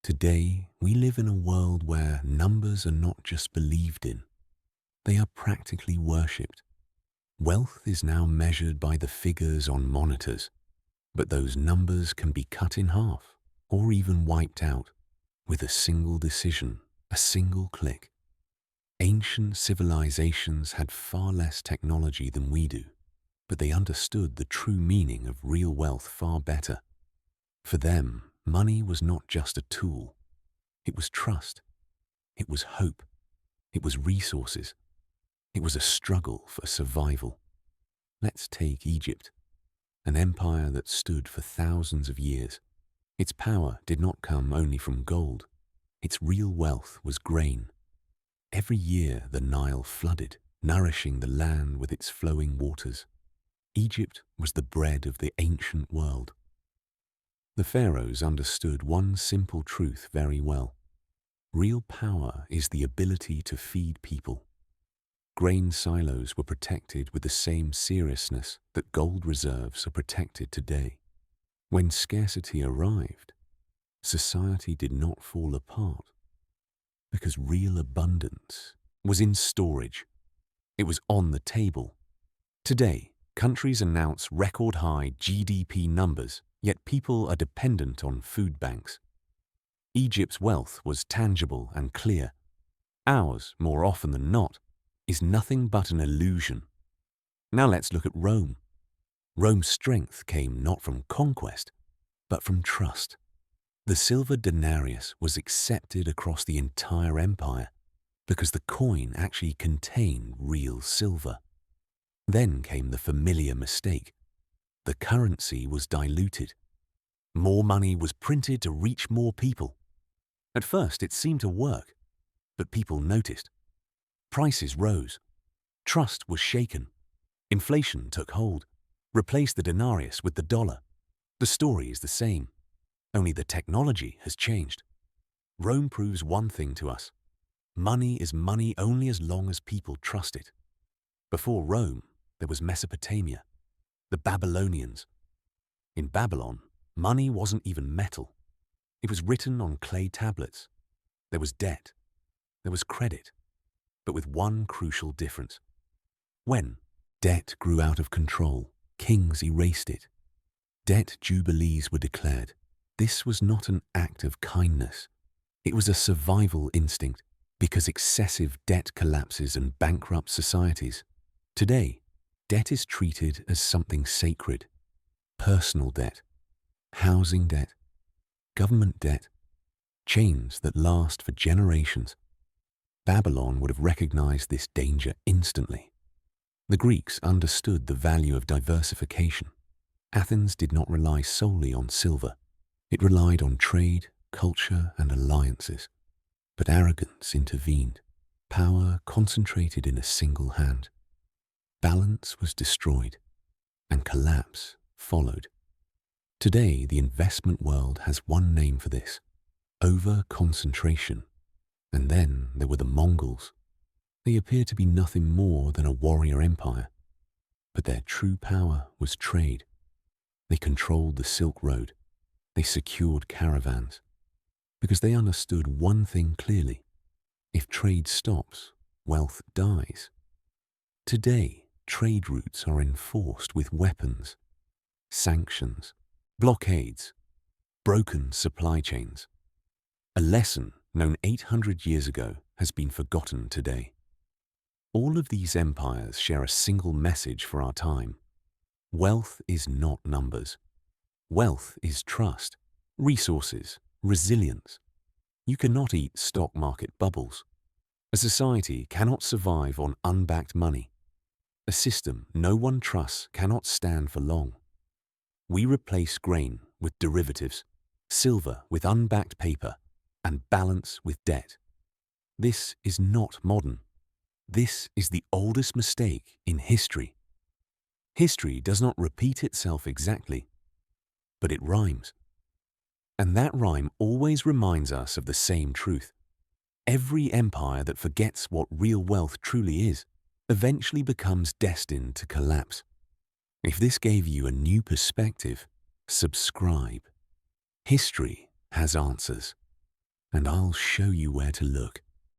Today, we live in a world where numbers are not just believed in, they are practically worshipped. Wealth is now measured by the figures on monitors, but those numbers can be cut in half or even wiped out with a single decision, a single click. Ancient civilizations had far less technology than we do, but they understood the true meaning of real wealth far better. For them, money was not just a tool. It was trust. It was hope. It was resources. It was a struggle for survival. Let's take Egypt, an empire that stood for thousands of years. Its power did not come only from gold. Its real wealth was grain. Every year the Nile flooded, nourishing the land with its flowing waters. Egypt was the bread of the ancient world. The pharaohs understood one simple truth very well. Real power is the ability to feed people. Grain silos were protected with the same seriousness that gold reserves are protected today. When scarcity arrived, society did not fall apart because real abundance was in storage. It was on the table. Today, countries announce record-high GDP numbers, yet people are dependent on food banks. Egypt's wealth was tangible and clear. Ours, more often than not, is nothing but an illusion. Now let's look at Rome. Rome's strength came not from conquest, but from trust. The silver denarius was accepted across the entire empire because the coin actually contained real silver. Then came the familiar mistake. The currency was diluted. More money was printed to reach more people. At first it seemed to work, but people noticed. Prices rose. Trust was shaken. Inflation took hold. Replace the denarius with the dollar. The story is the same, only the technology has changed. Rome proves one thing to us. Money is money only as long as people trust it. Before Rome, there was Mesopotamia, the Babylonians. In Babylon, money wasn't even metal. It was written on clay tablets. There was debt. There was credit, but with one crucial difference. When debt grew out of control, kings erased it. Debt jubilees were declared. This was not an act of kindness. It was a survival instinct because excessive debt collapses and bankrupts societies. Today, debt is treated as something sacred. Personal debt, housing debt, government debt, chains that last for generations. Babylon would have recognized this danger instantly. The Greeks understood the value of diversification. Athens did not rely solely on silver. It relied on trade, culture, and alliances. But arrogance intervened. Power concentrated in a single hand. Balance was destroyed, and collapse followed. Today, the investment world has one name for this: over-concentration. And then there were the Mongols. They appeared to be nothing more than a warrior empire, but their true power was trade. They controlled the Silk Road. They secured caravans, because they understood one thing clearly: if trade stops, wealth dies. Today, trade routes are enforced with weapons, sanctions, blockades, broken supply chains. A lesson known 800 years ago has been forgotten today. All of these empires share a single message for our time. Wealth is not numbers. Wealth is trust, resources, resilience. You cannot eat stock market bubbles. A society cannot survive on unbacked money. A system no one trusts cannot stand for long. We replace grain with derivatives, silver with unbacked paper, and balance with debt. This is not modern. This is the oldest mistake in history. History does not repeat itself exactly, but it rhymes. And that rhyme always reminds us of the same truth. Every empire that forgets what real wealth truly is eventually becomes destined to collapse. If this gave you a new perspective, subscribe. History has answers. and I'll show you where to look.